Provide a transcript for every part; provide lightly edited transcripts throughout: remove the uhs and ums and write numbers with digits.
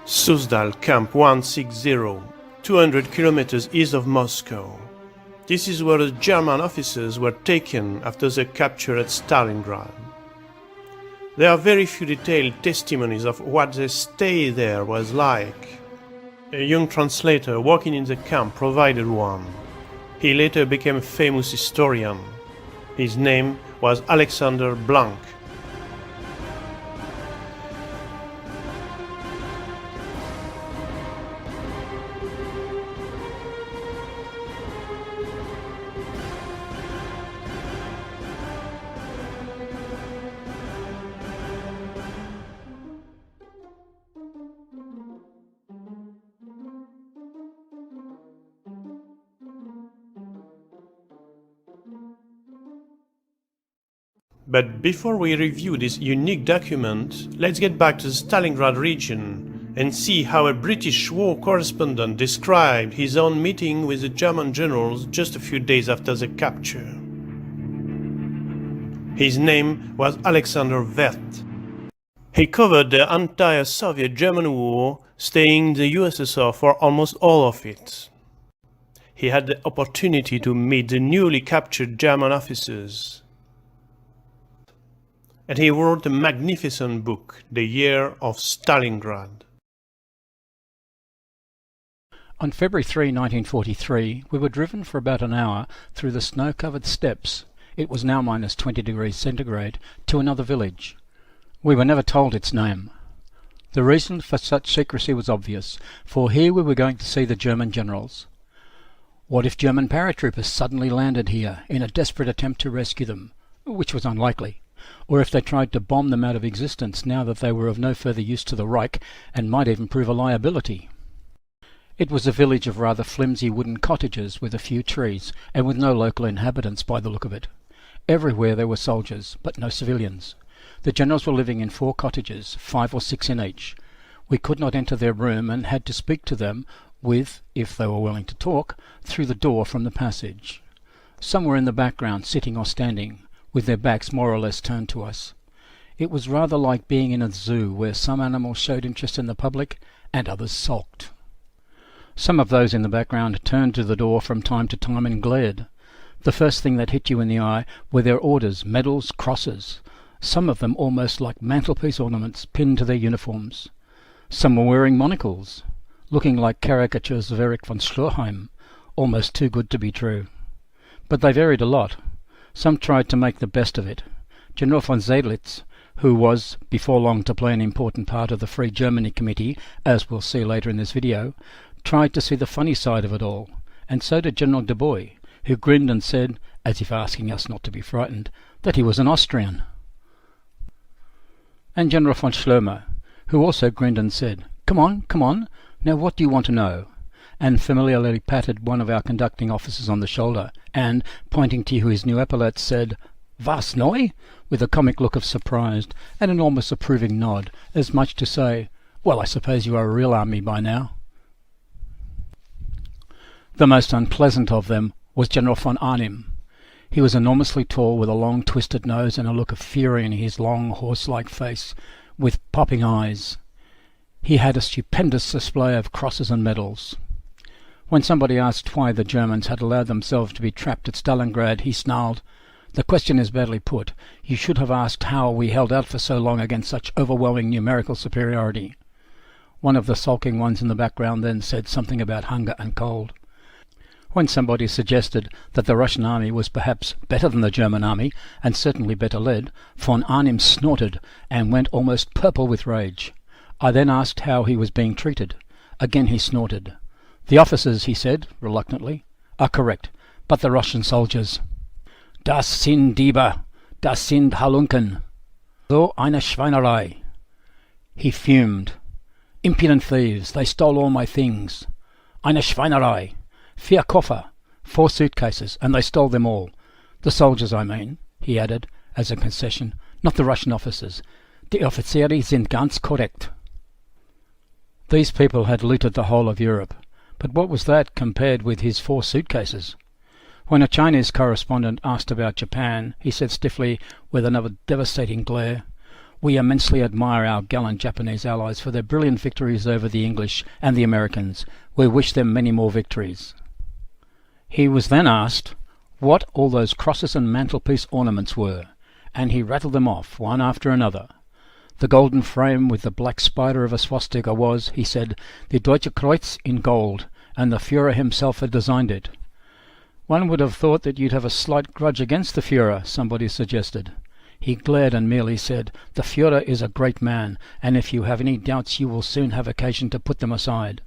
Suzdal Camp 160, 200 kilometers east of Moscow. This is where the German officers were taken after their capture at Stalingrad. There are very few detailed testimonies of what their stay there was like. A young translator working in the camp provided one. He later became a famous historian. His name was Alexander Blank. But before we review this unique document, let's get back to the Stalingrad region and see how a British war correspondent described his own meeting with the German generals just a few days after the capture. His name was Alexander Werth. He covered the entire Soviet-German war, staying in the USSR for almost all of it. He had the opportunity to meet the newly captured German officers. And he wrote a magnificent book, The Year of Stalingrad. On February 3, 1943, we were driven for about an hour through the snow-covered steppes, it was now minus 20 degrees centigrade, to another village. We were never told its name. The reason for such secrecy was obvious, for here we were going to see the German generals. What if German paratroopers suddenly landed here in a desperate attempt to rescue them, which was unlikely? Or if they tried to bomb them out of existence now that they were of no further use to the Reich and might even prove a liability. It was a village of rather flimsy wooden cottages with a few trees and with no local inhabitants by the look of it. Everywhere there were soldiers, but no civilians. The generals were living in 4 cottages, 5 or 6 in each. We could not enter their room and had to speak to them with, if they were willing to talk, through the door from the passage. Some were in the background, sitting or standing, with their backs more or less turned to us. It was rather like being in a zoo where some animals showed interest in the public and others sulked. Some of those in the background turned to the door from time to time and glared. The first thing that hit you in the eye were their orders, medals, crosses, some of them almost like mantelpiece ornaments pinned to their uniforms. Some were wearing monocles, looking like caricatures of Erich von Stroheim, almost too good to be true. But they varied a lot. Some tried to make the best of it. General von Seydlitz, who was before long to play an important part of the Free Germany Committee, as we'll see later in this video, tried to see the funny side of it all, and so did General de Boy, who grinned and said, as if asking us not to be frightened, that he was an Austrian. And General von Schloemer, who also grinned and said, come on, now what do you want to know?" and familiarly patted one of our conducting officers on the shoulder, and, pointing to his new epaulets, said, "Was neu?" with a comic look of surprise, and an almost approving nod, as much to say, "Well, I suppose you are a real army by now." The most unpleasant of them was General von Arnim. He was enormously tall, with a long twisted nose and a look of fury in his long horse-like face, with popping eyes. He had a stupendous display of crosses and medals. When somebody asked why the Germans had allowed themselves to be trapped at Stalingrad, he snarled, "The question is badly put. You should have asked how we held out for so long against such overwhelming numerical superiority." One of the sulking ones in the background then said something about hunger and cold. When somebody suggested that the Russian army was perhaps better than the German army, and certainly better led, von Arnim snorted and went almost purple with rage. I then asked how he was being treated. Again he snorted. "The officers," he said, reluctantly, "are correct, but the Russian soldiers. Das sind Diebe, das sind Halunken. So eine Schweinerei." He fumed. "Impudent thieves, they stole all my things. Eine Schweinerei. 4 Koffer, 4 suitcases, and they stole them all. The soldiers, I mean," he added, as a concession, "not the Russian officers. Die Offiziere sind ganz korrekt." These people had looted the whole of Europe. But what was that compared with his 4 suitcases? When a Chinese correspondent asked about Japan, he said stiffly, with another devastating glare, We immensely admire our gallant Japanese allies for their brilliant victories over the English and the Americans. We wish them many more victories." He was then asked what all those crosses and mantelpiece ornaments were, and he rattled them off, one after another. The golden frame with the black spider of a swastika was, he said, the Deutsche Kreuz in gold, and the Führer himself had designed it. "One would have thought that you'd have a slight grudge against the Führer," somebody suggested. He glared and merely said, "The Führer is a great man, and if you have any doubts you will soon have occasion to put them aside."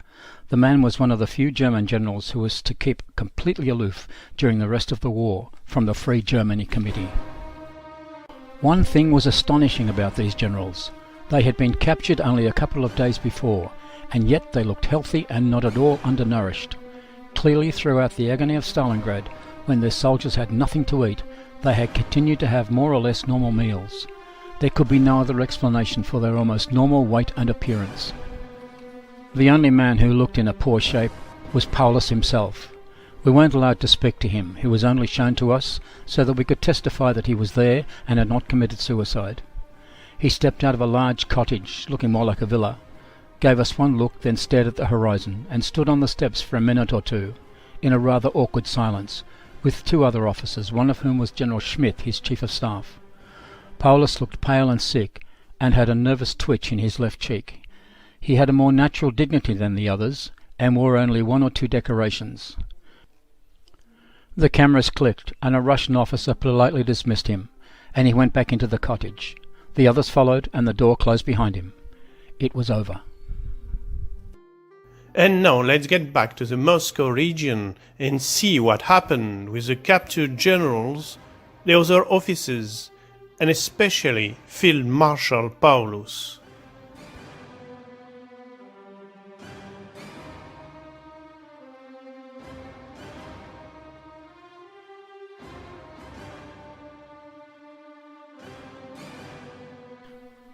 The man was one of the few German generals who was to keep completely aloof during the rest of the war from the Free Germany Committee. One thing was astonishing about these generals. They had been captured only a couple of days before, and yet they looked healthy and not at all undernourished. Clearly throughout the agony of Stalingrad, when their soldiers had nothing to eat, they had continued to have more or less normal meals. There could be no other explanation for their almost normal weight and appearance. The only man who looked in a poor shape was Paulus himself. We weren't allowed to speak to him. He was only shown to us so that we could testify that he was there and had not committed suicide. He stepped out of a large cottage, looking more like a villa, gave us one look, then stared at the horizon, and stood on the steps for a minute or two, in a rather awkward silence, with two other officers, one of whom was General Schmidt, his chief of staff. Paulus looked pale and sick, and had a nervous twitch in his left cheek. He had a more natural dignity than the others, and wore only one or two decorations. The cameras clicked, and a Russian officer politely dismissed him, and he went back into the cottage. The others followed, and the door closed behind him. It was over. And now let's get back to the Moscow region and see what happened with the captured generals, the other officers, and especially Field Marshal Paulus.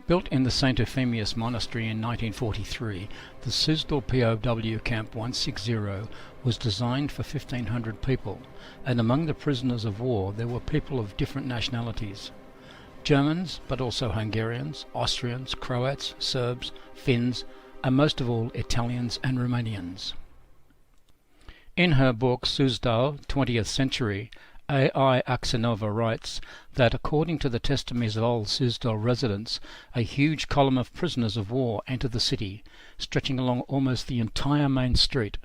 Built in the St. Euphemius Monastery in 1943, the Suzdal POW Camp 160 was designed for 1,500 people, and among the prisoners of war there were people of different nationalities. Germans, but also Hungarians, Austrians, Croats, Serbs, Finns, and most of all Italians and Romanians. In her book Suzdal, 20th Century, A.I. Aksenova writes that according to the testimonies of old Suzdal residents, a huge column of prisoners of war entered the city, stretching along almost the entire main street.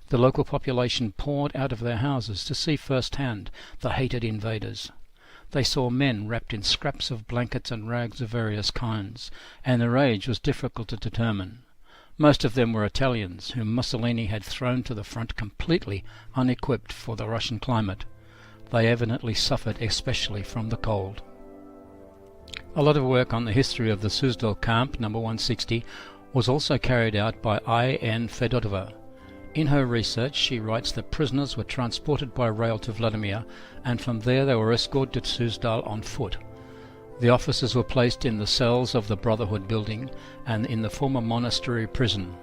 The local population poured out of their houses to see firsthand the hated invaders. They saw men wrapped in scraps of blankets and rags of various kinds, and their age was difficult to determine. Most of them were Italians, whom Mussolini had thrown to the front completely unequipped for the Russian climate. They evidently suffered especially from the cold. A lot of work on the history of the Suzdal camp, number 160, was also carried out by I.N. Fedotova. In her research she writes that prisoners were transported by rail to Vladimir, and from there they were escorted to Suzdal on foot. The officers were placed in the cells of the Brotherhood building and in the former monastery prison,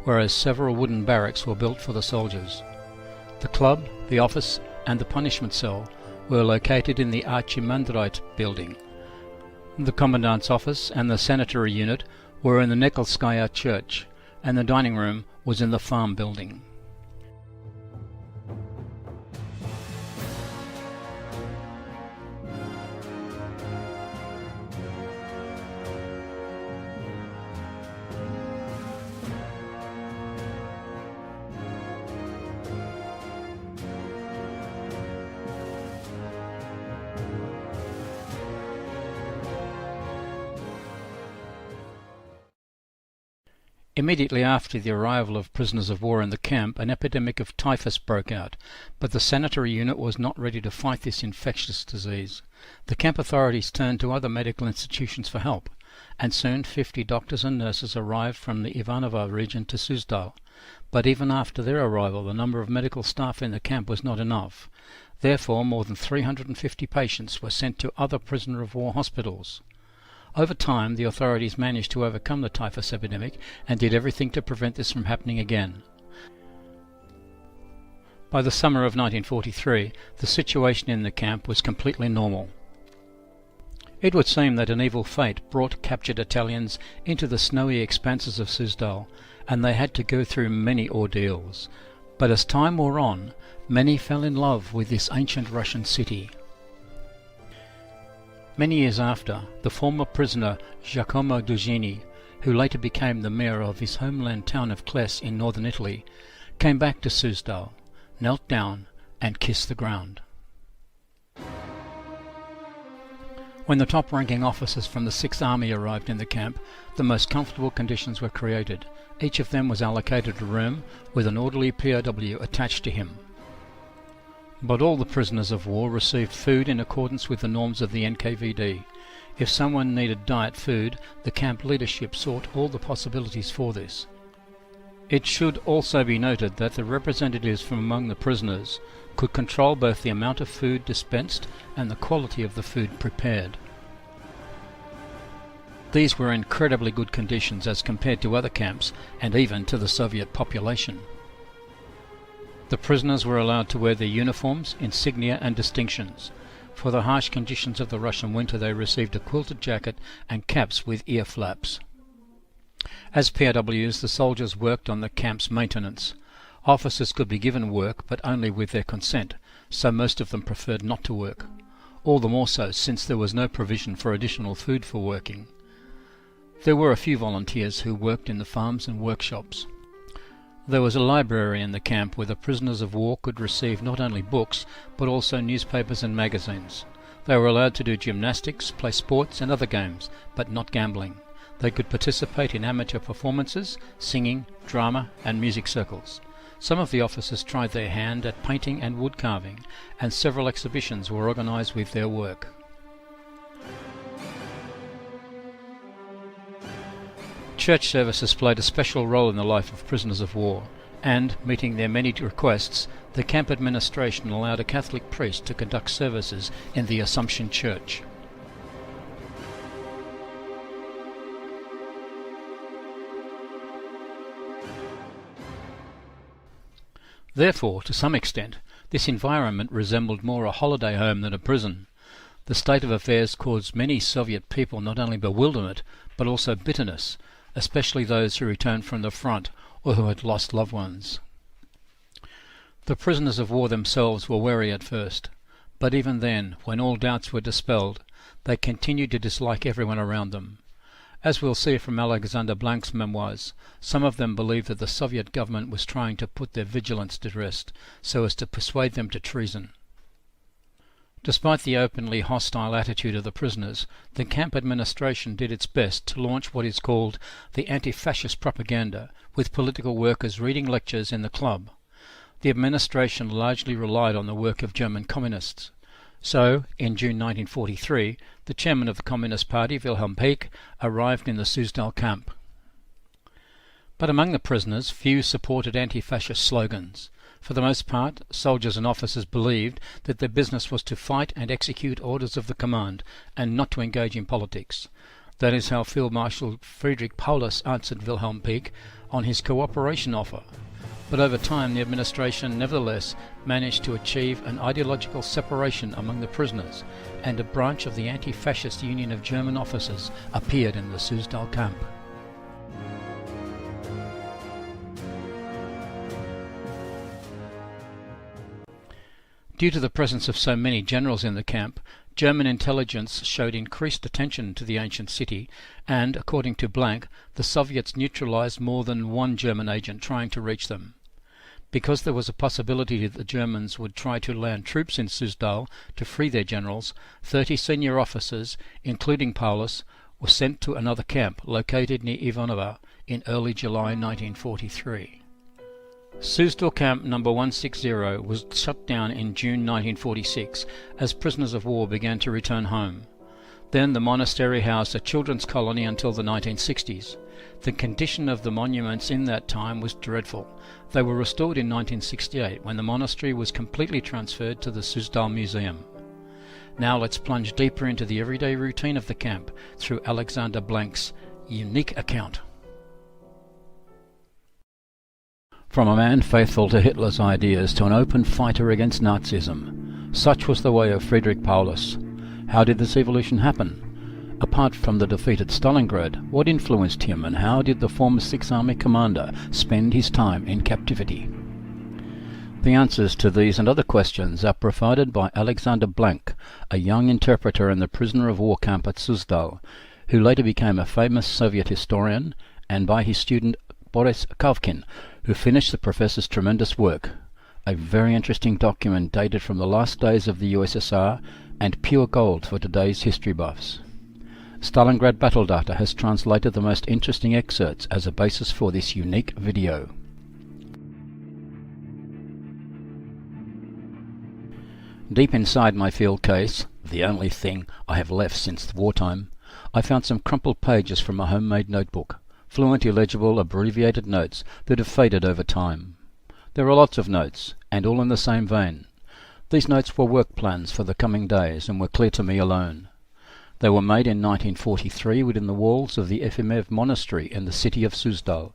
whereas several wooden barracks were built for the soldiers. The club, the office, and the punishment cell were located in the Archimandrite building. The commandant's office and the sanitary unit were in the Nikolskaya church, and the dining room was in the farm building. Immediately after the arrival of prisoners of war in the camp, an epidemic of typhus broke out, but the sanitary unit was not ready to fight this infectious disease. The camp authorities turned to other medical institutions for help, and soon 50 doctors and nurses arrived from the Ivanovo region to Suzdal. But even after their arrival, the number of medical staff in the camp was not enough. Therefore, more than 350 patients were sent to other prisoner of war hospitals. Over time, the authorities managed to overcome the typhus epidemic and did everything to prevent this from happening again. By the summer of 1943, the situation in the camp was completely normal. It would seem that an evil fate brought captured Italians into the snowy expanses of Suzdal, and they had to go through many ordeals. But as time wore on, many fell in love with this ancient Russian city. Many years after, the former prisoner Giacomo Dugini, who later became the mayor of his homeland town of Cles in northern Italy, came back to Suzdal, knelt down and kissed the ground. When the top-ranking officers from the 6th Army arrived in the camp, the most comfortable conditions were created. Each of them was allocated a room with an orderly POW attached to him. But all the prisoners of war received food in accordance with the norms of the NKVD. If someone needed diet food, the camp leadership sought all the possibilities for this. It should also be noted that the representatives from among the prisoners could control both the amount of food dispensed and the quality of the food prepared. These were incredibly good conditions as compared to other camps and even to the Soviet population. The prisoners were allowed to wear their uniforms, insignia and distinctions. For the harsh conditions of the Russian winter they received a quilted jacket and caps with ear flaps. As POWs, the soldiers worked on the camp's maintenance. Officers could be given work, but only with their consent, so most of them preferred not to work. All the more so since there was no provision for additional food for working. There were a few volunteers who worked in the farms and workshops. There was a library in the camp where the prisoners of war could receive not only books, but also newspapers and magazines. They were allowed to do gymnastics, play sports and other games, but not gambling. They could participate in amateur performances, singing, drama and music circles. Some of the officers tried their hand at painting and wood carving, and several exhibitions were organised with their work. Church services played a special role in the life of prisoners of war, and, meeting their many requests, the camp administration allowed a Catholic priest to conduct services in the Assumption Church. Therefore, to some extent, this environment resembled more a holiday home than a prison. The state of affairs caused many Soviet people not only bewilderment, but also bitterness, especially those who returned from the front or who had lost loved ones. The prisoners of war themselves were wary at first, but even then, when all doubts were dispelled, they continued to dislike everyone around them. As we'll see from Alexander Blank's memoirs, some of them believed that the Soviet government was trying to put their vigilance to rest, so as to persuade them to treason. Despite the openly hostile attitude of the prisoners, the camp administration did its best to launch what is called the anti-fascist propaganda, with political workers reading lectures in the club. The administration largely relied on the work of German communists. So, in June 1943, the chairman of the Communist Party, Wilhelm Pieck, arrived in the Suzdal camp. But among the prisoners, few supported anti-fascist slogans. For the most part, soldiers and officers believed that their business was to fight and execute orders of the command, and not to engage in politics. That is how Field Marshal Friedrich Paulus answered Wilhelm Pieck on his cooperation offer. But over time the administration nevertheless managed to achieve an ideological separation among the prisoners, and a branch of the anti-fascist Union of German Officers appeared in the Suzdal camp. Due to the presence of so many generals in the camp, German intelligence showed increased attention to the ancient city, and, according to Blank, the Soviets neutralized more than one German agent trying to reach them. Because there was a possibility that the Germans would try to land troops in Suzdal to free their generals, 30 senior officers, including Paulus, were sent to another camp located near Ivanovo in early July 1943. Suzdal Camp No. 160 was shut down in June 1946 as prisoners of war began to return home. Then the monastery housed a children's colony until the 1960s. The condition of the monuments in that time was dreadful. They were restored in 1968 when the monastery was completely transferred to the Suzdal Museum. Now let's plunge deeper into the everyday routine of the camp through Alexander Blank's unique account. From a man faithful to Hitler's ideas to an open fighter against Nazism, such was the way of Friedrich Paulus. How did this evolution happen? Apart from the defeat at Stalingrad, what influenced him and how did the former Sixth Army commander spend his time in captivity? The answers to these and other questions are provided by Alexander Blank, a young interpreter in the prisoner of war camp at Suzdal, who later became a famous Soviet historian, and by his student Boris Kavkin, who finished the professor's tremendous work, a very interesting document dated from the last days of the USSR and pure gold for today's history buffs. Stalingrad Battle Data has translated the most interesting excerpts as a basis for this unique video. Deep inside my field case, the only thing I have left since wartime, I found some crumpled pages from a homemade notebook, fluent, illegible, abbreviated notes that have faded over time. There are lots of notes, and all in the same vein. These notes were work plans for the coming days and were clear to me alone. They were made in 1943 within the walls of the Efimov monastery in the city of Suzdal.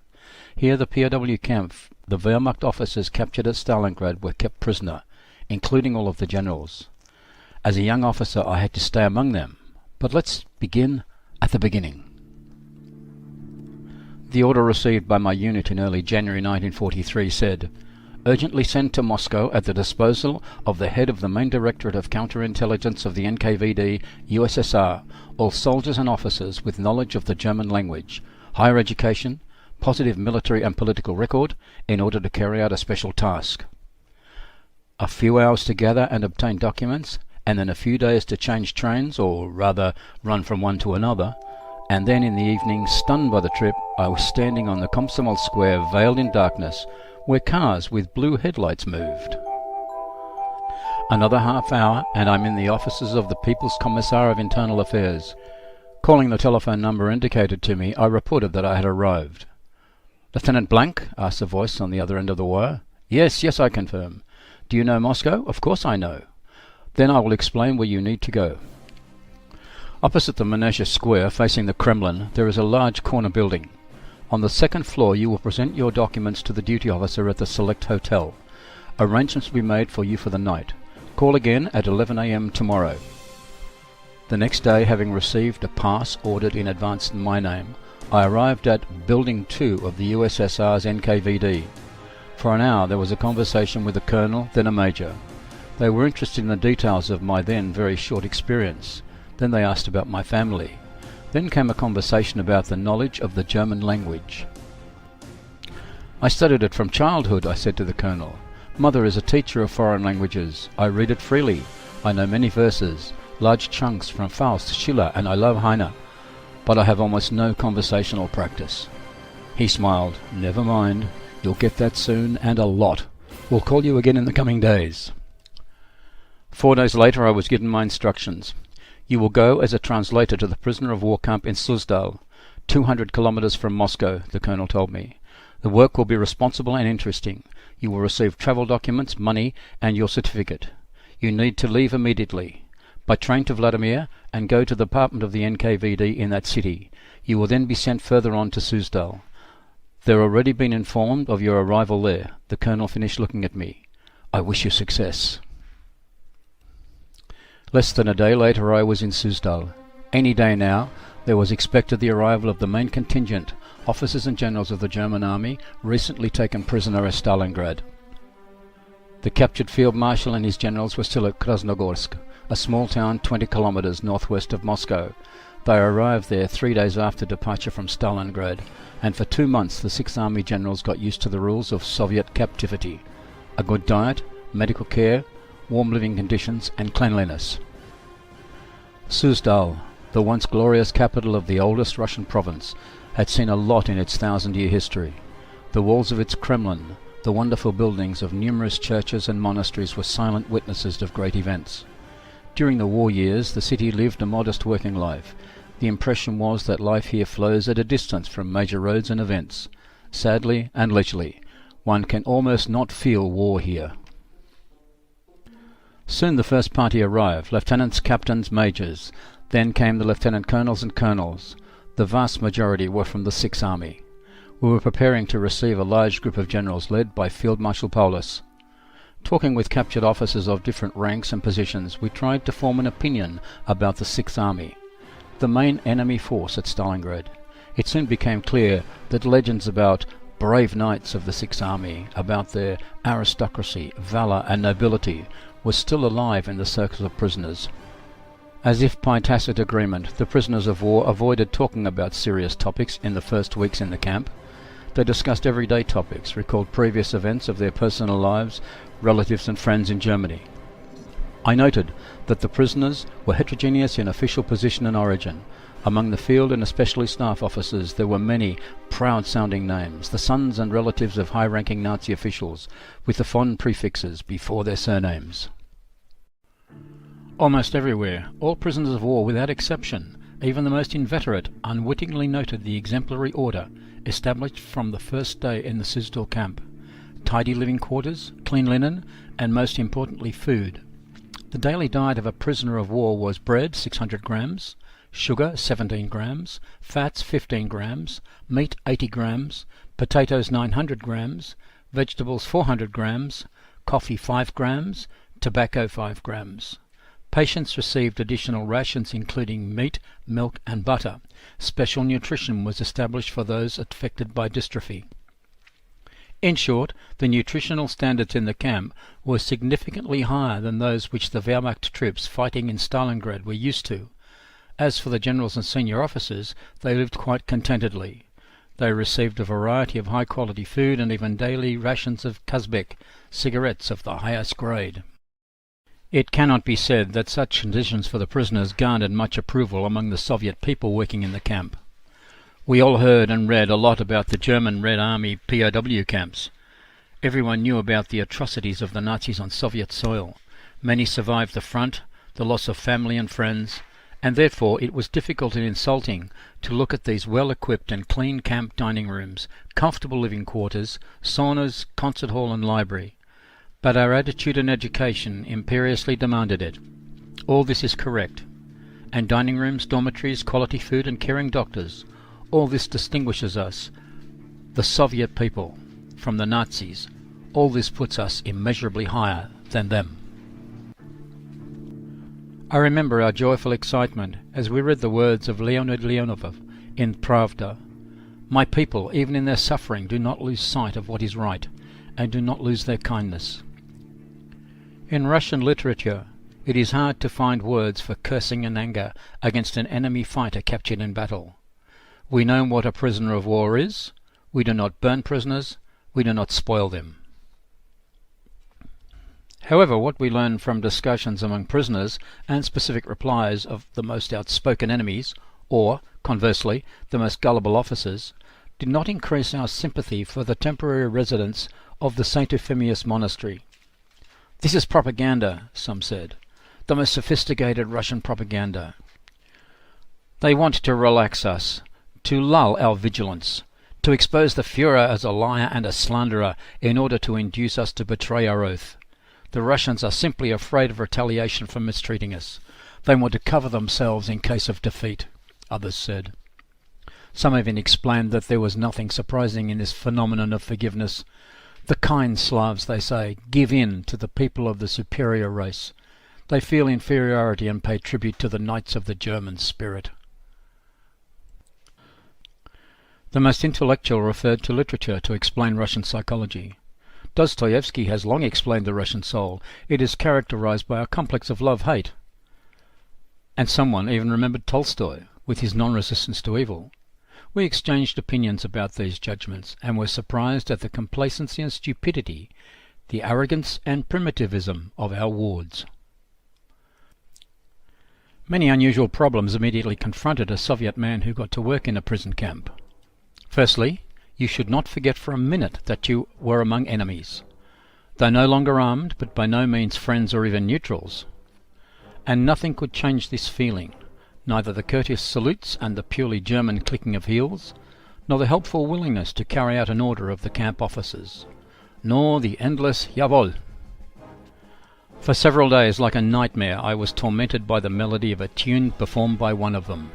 Here the POW camp the Wehrmacht officers captured at Stalingrad were kept prisoner, including all of the generals. As a young officer I had to stay among them, but let's begin at the beginning. The order received by my unit in early January 1943 said, "Urgently send to Moscow at the disposal of the head of the main directorate of counterintelligence of the NKVD, USSR, all soldiers and officers with knowledge of the German language, higher education, positive military and political record, in order to carry out a special task." A few hours to gather and obtain documents, and then a few days to change trains, or rather run from one to another, and then in the evening, stunned by the trip, I was standing on the Komsomol Square veiled in darkness, where cars with blue headlights moved. Another half hour and I'm in the offices of the People's Commissar of Internal Affairs. Calling the telephone number indicated to me, I reported that I had arrived. "Lieutenant Blank?" asked a voice on the other end of the wire. Yes, I confirm. "Do you know Moscow?" "Of course I know." "Then I will explain where you need to go." Opposite the Manege Square, facing the Kremlin, there is a large corner building. On the second floor you will present your documents to the duty officer at the Select Hotel. Arrangements will be made for you for the night. Call again at 11 a.m. tomorrow. The next day, having received a pass ordered in advance in my name, I arrived at Building 2 of the USSR's NKVD. For an hour there was a conversation with a colonel, then a major. They were interested in the details of my then very short experience. Then they asked about my family. Then came a conversation about the knowledge of the German language. "I studied it from childhood," I said to the colonel. "Mother is a teacher of foreign languages. I read it freely. I know many verses, large chunks from Faust, Schiller, and I love Heine. But I have almost no conversational practice." He smiled. "Never mind. You'll get that soon, and a lot. We'll call you again in the coming days." 4 days later I was given my instructions. "You will go as a translator to the prisoner of war camp in Suzdal, 200 kilometers from Moscow," the colonel told me. "The work will be responsible and interesting. You will receive travel documents, money, and your certificate. You need to leave immediately. By train to Vladimir and go to the department of the NKVD in that city. You will then be sent further on to Suzdal. They're already been informed of your arrival there." The colonel finished looking at me. "I wish you success." Less than a day later I was in Suzdal. Any day now there was expected the arrival of the main contingent, officers and generals of the German army, recently taken prisoner at Stalingrad. The captured field marshal and his generals were still at Krasnogorsk, a small town 20 kilometers northwest of Moscow. They arrived there 3 days after departure from Stalingrad, and for 2 months the Sixth Army generals got used to the rules of Soviet captivity: a good diet, medical care, warm living conditions, and cleanliness. Suzdal, the once glorious capital of the oldest Russian province, had seen a lot in its 1,000-year history. The walls of its Kremlin, the wonderful buildings of numerous churches and monasteries were silent witnesses of great events. During the war years the city lived a modest working life. The impression was that life here flows at a distance from major roads and events. Sadly and leisurely, one can almost not feel war here. Soon the first party arrived, lieutenants, captains, majors. Then came the lieutenant colonels and colonels. The vast majority were from the Sixth Army. We were preparing to receive a large group of generals led by Field Marshal Paulus. Talking with captured officers of different ranks and positions, we tried to form an opinion about the Sixth Army. the main enemy force at Stalingrad. It soon became clear that legends about brave knights of the Sixth Army, about their aristocracy, valour and nobility, was still alive in the circles of prisoners. As if by tacit agreement, the prisoners of war avoided talking about serious topics in the first weeks in the camp. They discussed everyday topics, recalled previous events of their personal lives, relatives and friends in Germany. I noted that the prisoners were heterogeneous in official position and origin. Among the field and especially staff officers there were many proud-sounding names, the sons and relatives of high-ranking Nazi officials, with the fond prefixes before their surnames. Almost everywhere, all prisoners of war without exception, even the most inveterate, unwittingly noted the exemplary order established from the first day in the Sizedel camp: tidy living quarters, clean linen, and most importantly food. The daily diet of a prisoner of war was bread 600 grams, sugar 17 grams, fats 15 grams, meat 80 grams, potatoes 900 grams, vegetables 400 grams, coffee 5 grams, tobacco 5 grams. Patients received additional rations including meat, milk and butter. Special nutrition was established for those affected by dystrophy. In short, the nutritional standards in the camp were significantly higher than those which the Wehrmacht troops fighting in Stalingrad were used to. As for the generals and senior officers, they lived quite contentedly. They received a variety of high-quality food and even daily rations of Kazbek, cigarettes of the highest grade. It cannot be said that such conditions for the prisoners garnered much approval among the Soviet people working in the camp. We all heard and read a lot about the German Red Army POW camps. Everyone knew about the atrocities of the Nazis on Soviet soil. Many survived the front, the loss of family and friends, and therefore it was difficult and insulting to look at these well-equipped and clean camp dining rooms, comfortable living quarters, saunas, concert hall and library. But our attitude and education imperiously demanded it. All this is correct. And dining rooms, dormitories, quality food and caring doctors, all this distinguishes us, the Soviet people, from the Nazis. All this puts us immeasurably higher than them. I remember our joyful excitement as we read the words of Leonid Leonov in Pravda. My people, even in their suffering, do not lose sight of what is right, and do not lose their kindness. In Russian literature, it is hard to find words for cursing and anger against an enemy fighter captured in battle. We know what a prisoner of war is. We do not burn prisoners. We do not spoil them. However, what we learn from discussions among prisoners and specific replies of the most outspoken enemies, or, conversely, the most gullible officers, did not increase our sympathy for the temporary residents of the St. Euphemius monastery. This is propaganda, some said, the most sophisticated Russian propaganda. They want to relax us, to lull our vigilance, to expose the Führer as a liar and a slanderer in order to induce us to betray our oath. The Russians are simply afraid of retaliation for mistreating us. They want to cover themselves in case of defeat, others said. Some even explained that there was nothing surprising in this phenomenon of forgiveness. The kind Slavs, they say, give in to the people of the superior race. They feel inferiority and pay tribute to the knights of the German spirit. The most intellectual referred to literature to explain Russian psychology. Dostoevsky has long explained the Russian soul. It is characterized by a complex of love-hate. And someone even remembered Tolstoy, with his non-resistance to evil. We exchanged opinions about these judgments, and were surprised at the complacency and stupidity, the arrogance and primitivism of our wards. Many unusual problems immediately confronted a Soviet man who got to work in a prison camp. Firstly, you should not forget for a minute that you were among enemies, though no longer armed, but by no means friends or even neutrals. And nothing could change this feeling, neither the courteous salutes and the purely German clicking of heels, nor the helpful willingness to carry out an order of the camp officers, nor the endless "Jawohl." For several days, like a nightmare, I was tormented by the melody of a tune performed by one of them.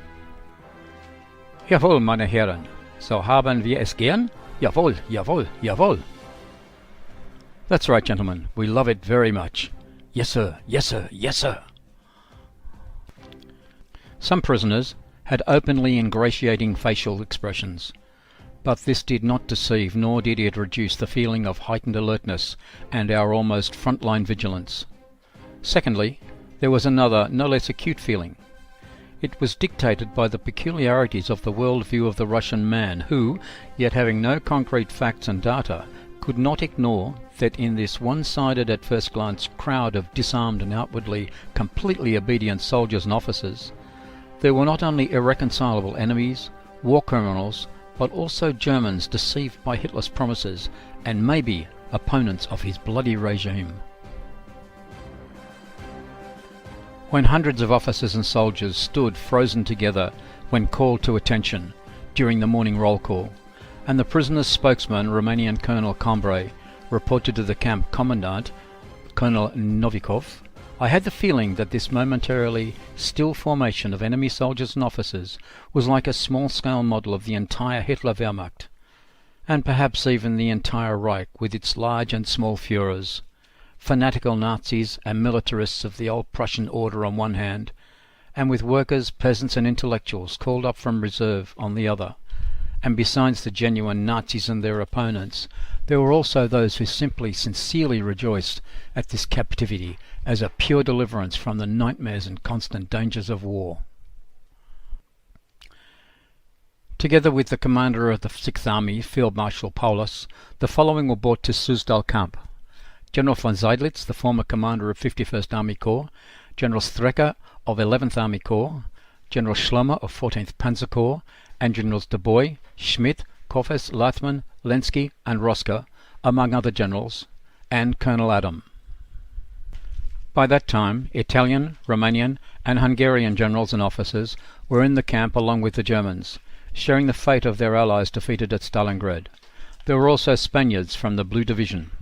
"Jawohl, meine Herren, so haben wir es gern? Jawohl, jawohl, jawohl." That's right, gentlemen, we love it very much. Yes, sir, yes, sir, yes, sir. Some prisoners, had openly ingratiating facial expressions. But this did not deceive, nor did it reduce the feeling of heightened alertness and our almost frontline vigilance. Secondly, there was another, no less acute feeling. It was dictated by the peculiarities of the world view of the Russian man who, yet having no concrete facts and data, could not ignore that in this one-sided at first glance crowd of disarmed and outwardly completely obedient soldiers and officers, there were not only irreconcilable enemies, war criminals, but also Germans deceived by Hitler's promises and maybe opponents of his bloody regime. When hundreds of officers and soldiers stood frozen together when called to attention during the morning roll call, and the prisoner's spokesman, Romanian Colonel Cambrai, reported to the camp commandant, Colonel Novikov, I had the feeling that this momentarily still formation of enemy soldiers and officers was like a small-scale model of the entire Hitler Wehrmacht, and perhaps even the entire Reich with its large and small Führers, fanatical Nazis and militarists of the old Prussian order on one hand, and with workers, peasants and intellectuals called up from reserve on the other. And besides the genuine Nazis and their opponents, there were also those who simply sincerely rejoiced at this captivity as a pure deliverance from the nightmares and constant dangers of war. Together with the commander of the 6th Army, Field Marshal Paulus, the following were brought to Suzdal camp: General von Seydlitz, the former commander of 51st Army Corps, General Strecker of 11th Army Corps, General Schlemmer of 14th Panzer Corps, and Generals de Boy, Schmidt, Koffes, Lathman, Lenski and Roska, among other generals, and Colonel Adam. By that time, Italian, Romanian and Hungarian generals and officers were in the camp along with the Germans, sharing the fate of their allies defeated at Stalingrad. There were also Spaniards from the Blue Division.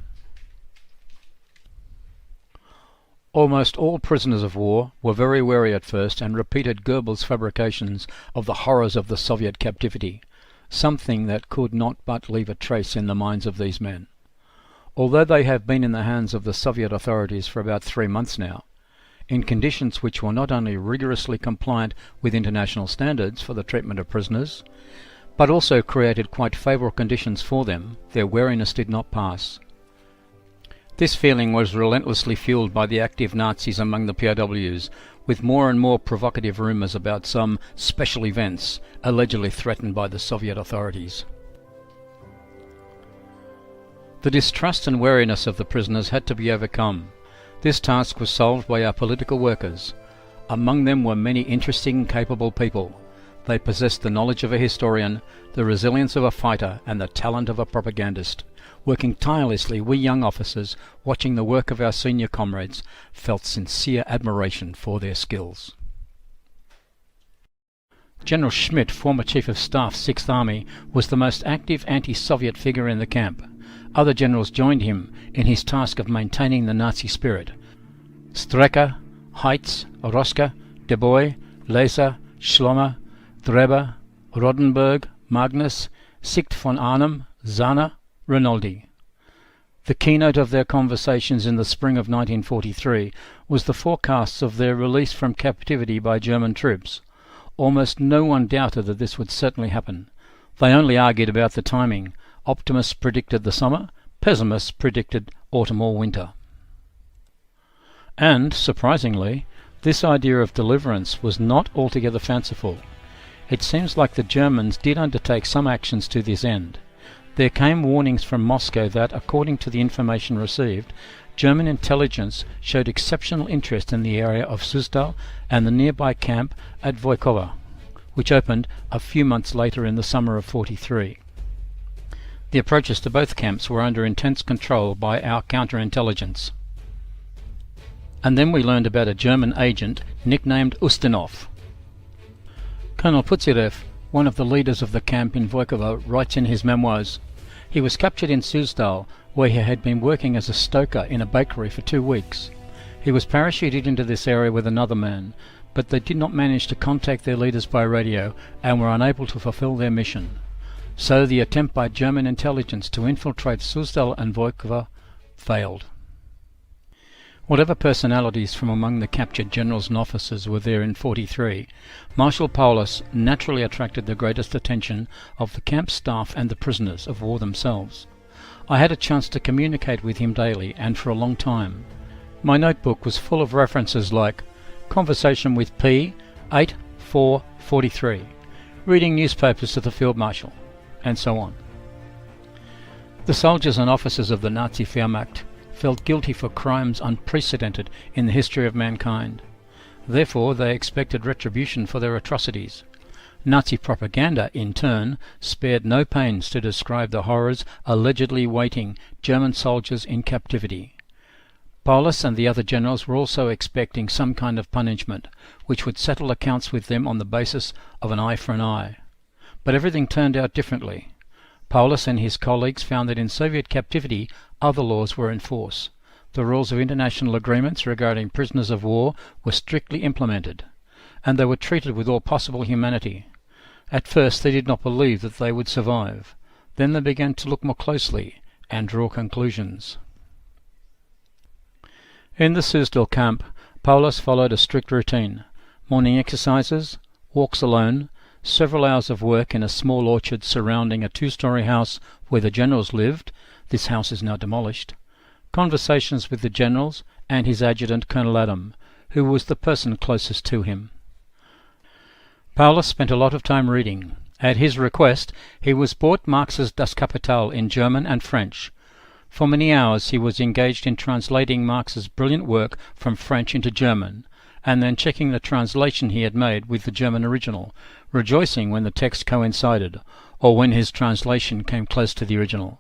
Almost all prisoners of war were very wary at first and repeated Goebbels' fabrications of the horrors of the Soviet captivity, something that could not but leave a trace in the minds of these men. Although they have been in the hands of the Soviet authorities for about 3 months now, in conditions which were not only rigorously compliant with international standards for the treatment of prisoners, but also created quite favourable conditions for them, their wariness did not pass. This feeling was relentlessly fueled by the active Nazis among the POWs, with more and more provocative rumours about some special events allegedly threatened by the Soviet authorities. The distrust and wariness of the prisoners had to be overcome. This task was solved by our political workers. Among them were many interesting and capable people. They possessed the knowledge of a historian, the resilience of a fighter, and the talent of a propagandist. Working tirelessly, we young officers, watching the work of our senior comrades, felt sincere admiration for their skills. General Schmidt, former Chief of Staff, 6th Army, was the most active anti-Soviet figure in the camp. Other generals joined him in his task of maintaining the Nazi spirit. Strecker, Heitz, Roska, De Boy, Leser, Schlemmer, Dreber, Rodenberg, Magnus, Sicht von Arnim, Zahner, Rinaldi. The keynote of their conversations in the spring of 1943 was the forecasts of their release from captivity by German troops. Almost no one doubted that this would certainly happen. They only argued about the timing. Optimists predicted the summer, pessimists predicted autumn or winter. And, surprisingly, this idea of deliverance was not altogether fanciful. It seems like the Germans did undertake some actions to this end. There came warnings from Moscow that, according to the information received, German intelligence showed exceptional interest in the area of Suzdal and the nearby camp at Voikova, which opened a few months later in the summer of 43. The approaches to both camps were under intense control by our counterintelligence. And then we learned about a German agent nicknamed Ustinov. Colonel Putsirev, one of the leaders of the camp in Voikova, writes in his memoirs, he was captured in Suzdal, where he had been working as a stoker in a bakery for 2 weeks. He was parachuted into this area with another man, but they did not manage to contact their leaders by radio and were unable to fulfill their mission. So the attempt by German intelligence to infiltrate Suzdal and Voikova failed. Whatever personalities from among the captured generals and officers were there in 43, Marshal Paulus naturally attracted the greatest attention of the camp staff and the prisoners of war themselves. I had a chance to communicate with him daily and for a long time. My notebook was full of references like conversation with P, 8-4-43, reading newspapers to the Field Marshal, and so on. The soldiers and officers of the Nazi Wehrmacht felt guilty for crimes unprecedented in the history of mankind. Therefore, they expected retribution for their atrocities. Nazi propaganda, in turn, spared no pains to describe the horrors allegedly waiting German soldiers in captivity. Paulus and the other generals were also expecting some kind of punishment, which would settle accounts with them on the basis of an eye for an eye. But everything turned out differently. Paulus and his colleagues found that in Soviet captivity other laws were in force. The rules of international agreements regarding prisoners of war were strictly implemented, and they were treated with all possible humanity. At first they did not believe that they would survive. Then they began to look more closely and draw conclusions. In the Suzdal camp, Paulus followed a strict routine: morning exercises, walks alone, several hours of work in a small orchard surrounding a 2-story house where the generals lived. This house is now demolished. Conversations with the generals and his adjutant, Colonel Adam, who was the person closest to him. Paulus spent a lot of time reading. At his request, he was bought Marx's Das Kapital in German and French. For many hours he was engaged in translating Marx's brilliant work from French into German, and then checking the translation he had made with the German original, rejoicing when the text coincided, or when his translation came close to the original.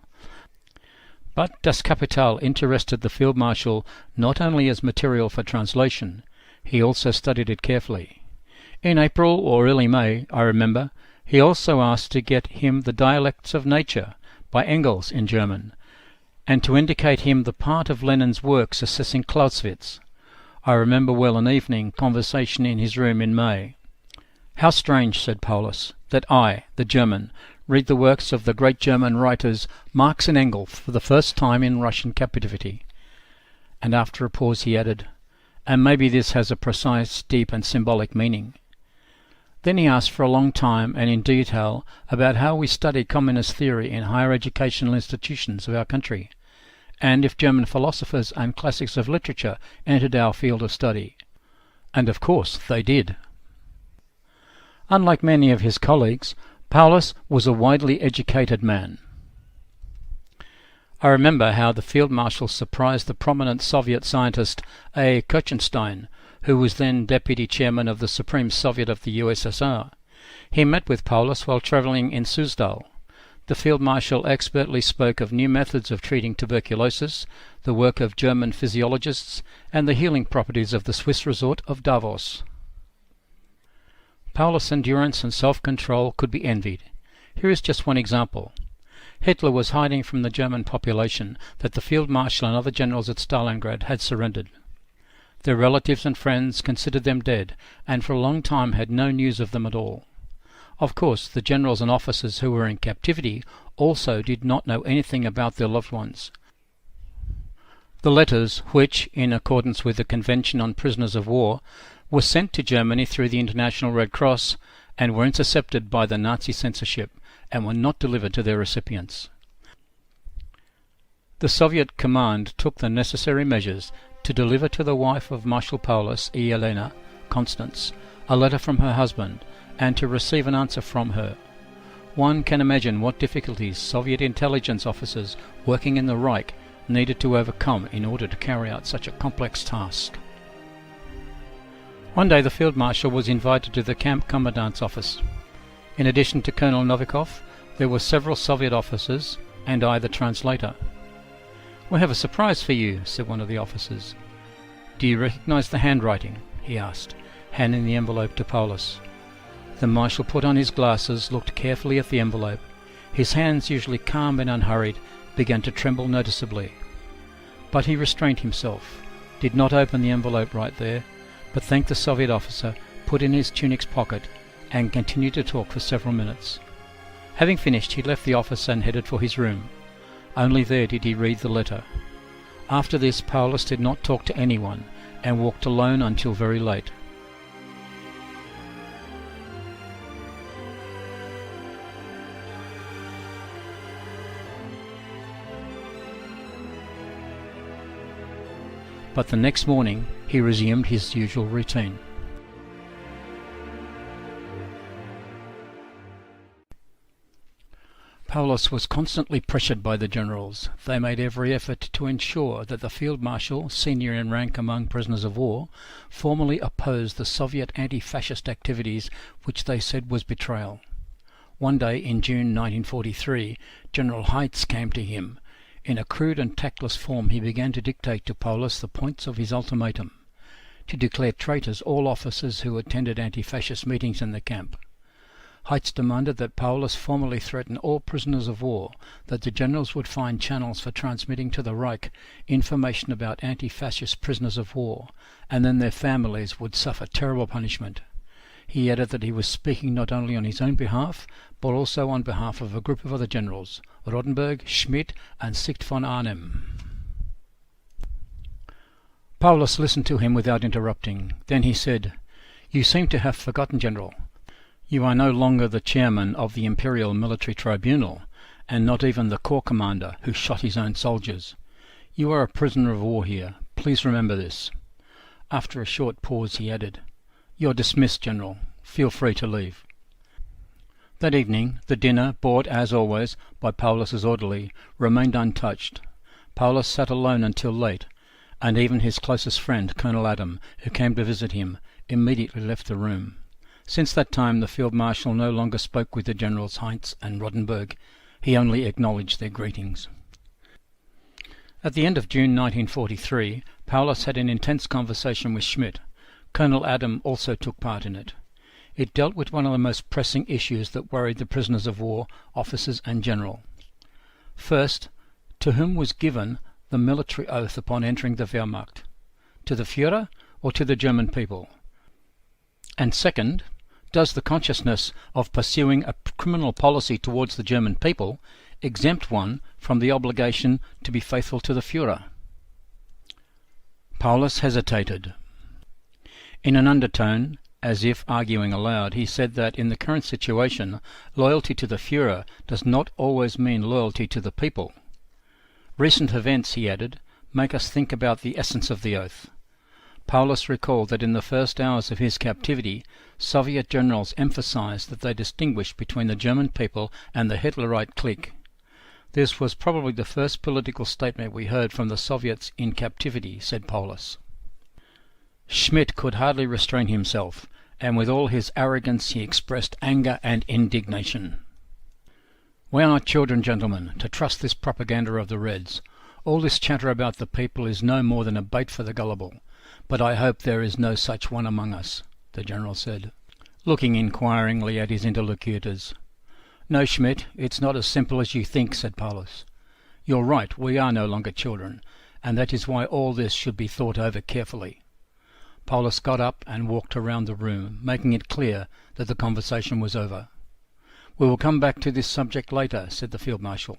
But Das Kapital interested the Field Marshal not only as material for translation, he also studied it carefully. In April or early May, I remember, he also asked to get him the Dialects of Nature by Engels in German, and to indicate him the part of Lenin's works assessing Clausewitz. I remember well an evening conversation in his room in May. "How strange," said Paulus, "that I, the German, read the works of the great German writers Marx and Engels for the first time in Russian captivity." And after a pause he added, "And maybe this has a precise, deep and symbolic meaning." Then he asked for a long time and in detail about how we study communist theory in higher educational institutions of our country, and if German philosophers and classics of literature entered our field of study. And of course they did. Unlike many of his colleagues, Paulus was a widely educated man. I remember how the Field Marshal surprised the prominent Soviet scientist A. Kochenstein, who was then Deputy Chairman of the Supreme Soviet of the USSR. He met with Paulus while travelling in Suzdal. The Field Marshal expertly spoke of new methods of treating tuberculosis, the work of German physiologists, and the healing properties of the Swiss resort of Davos. Paulus' endurance and self-control could be envied. Here is just one example. Hitler was hiding from the German population that the Field Marshal and other generals at Stalingrad had surrendered. Their relatives and friends considered them dead, and for a long time had no news of them at all. Of course, the generals and officers who were in captivity also did not know anything about their loved ones. The letters, which, in accordance with the Convention on Prisoners of War, were sent to Germany through the International Red Cross and were intercepted by the Nazi censorship and were not delivered to their recipients. The Soviet command took the necessary measures to deliver to the wife of Marshal Paulus, Elena, Constance, a letter from her husband, and to receive an answer from her. One can imagine what difficulties Soviet intelligence officers working in the Reich needed to overcome in order to carry out such a complex task. One day the Field Marshal was invited to the camp commandant's office. In addition to Colonel Novikov, there were several Soviet officers, and I the translator. "We have a surprise for you," said one of the officers. "Do you recognize the handwriting?" he asked, handing the envelope to Paulus. The Marshal put on his glasses, looked carefully at the envelope. His hands, usually calm and unhurried, began to tremble noticeably. But he restrained himself, did not open the envelope right there, but thanked the Soviet officer, put in his tunic's pocket, and continued to talk for several minutes. Having finished, he left the office and headed for his room. Only there did he read the letter. After this, Paulus did not talk to anyone and walked alone until very late. But the next morning he resumed his usual routine. Paulus was constantly pressured by the generals. They made every effort to ensure that the Field Marshal, senior in rank among prisoners of war, formally opposed the Soviet anti-fascist activities, which they said was betrayal. One day in June 1943, General Heitz came to him. In a crude and tactless form he began to dictate to Paulus the points of his ultimatum: to declare traitors all officers who attended anti-fascist meetings in the camp. Heitz demanded that Paulus formally threaten all prisoners of war that the generals would find channels for transmitting to the Reich information about anti-fascist prisoners of war, and then their families would suffer terrible punishment. He added that he was speaking not only on his own behalf, but also on behalf of a group of other generals, Rodenberg, Schmidt, and Sicht von Arnim. Paulus listened to him without interrupting. Then he said, "You seem to have forgotten, General. You are no longer the chairman of the Imperial Military Tribunal, and not even the corps commander who shot his own soldiers. You are a prisoner of war here. Please remember this." After a short pause he added, "You're dismissed, General. Feel free to leave." That evening the dinner, bought as always by Paulus's orderly, remained untouched. Paulus sat alone until late, and even his closest friend, Colonel Adam, who came to visit him, immediately left the room. Since that time the Field Marshal no longer spoke with the Generals Heitz and Rodenberg. He only acknowledged their greetings. At the end of June 1943, Paulus had an intense conversation with Schmidt. Colonel Adam also took part in it. It dealt with one of the most pressing issues that worried the prisoners of war, officers and general. First, to whom was given the military oath upon entering the Wehrmacht? To the Führer or to the German people? And second, does the consciousness of pursuing a criminal policy towards the German people exempt one from the obligation to be faithful to the Führer? Paulus hesitated. In an undertone, as if arguing aloud, he said that in the current situation, loyalty to the Führer does not always mean loyalty to the people. Recent events, he added, make us think about the essence of the oath. Paulus recalled that in the first hours of his captivity, Soviet generals emphasized that they distinguished between the German people and the Hitlerite clique. This was probably the first political statement we heard from the Soviets in captivity, said Paulus. Schmidt could hardly restrain himself, and with all his arrogance he expressed anger and indignation. "We are not children, gentlemen, to trust this propaganda of the Reds. All this chatter about the people is no more than a bait for the gullible. But I hope there is no such one among us," the general said, looking inquiringly at his interlocutors. "No, Schmidt, it's not as simple as you think," said Paulus. "You're right, we are no longer children, and that is why all this should be thought over carefully." Paulus got up and walked around the room, making it clear that the conversation was over. "We will come back to this subject later," said the Field Marshal,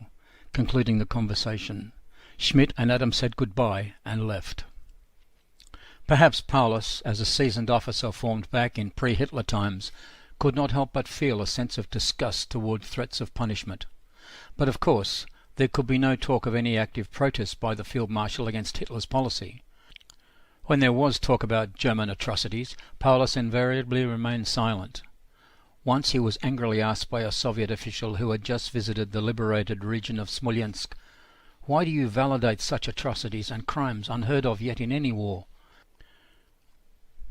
concluding the conversation. Schmidt and Adam said goodbye and left. Perhaps Paulus, as a seasoned officer formed back in pre-Hitler times, could not help but feel a sense of disgust toward threats of punishment. But of course, there could be no talk of any active protest by the Field Marshal against Hitler's policy. When there was talk about German atrocities, Paulus invariably remained silent. Once he was angrily asked by a Soviet official who had just visited the liberated region of Smolensk, "Why do you validate such atrocities and crimes unheard of yet in any war?"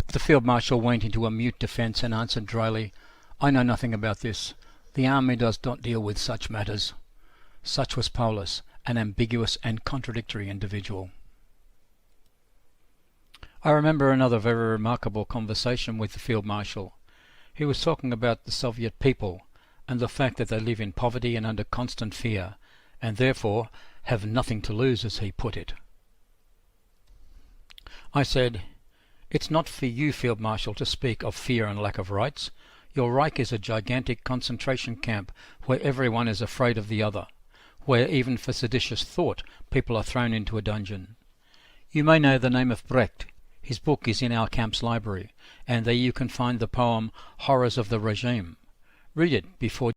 The Field Marshal went into a mute defence and answered dryly, "I know nothing about this. The army does not deal with such matters." Such was Paulus, an ambiguous and contradictory individual. I remember another very remarkable conversation with the Field Marshal. He was talking about the Soviet people and the fact that they live in poverty and under constant fear, and therefore have nothing to lose, as he put it. I said, "It's not for you, Field Marshal, to speak of fear and lack of rights. Your Reich is a gigantic concentration camp where everyone is afraid of the other, where even for seditious thought people are thrown into a dungeon. You may know the name of Brecht. His book is in our camp's library, and there you can find the poem Horrors of the Regime. Read it before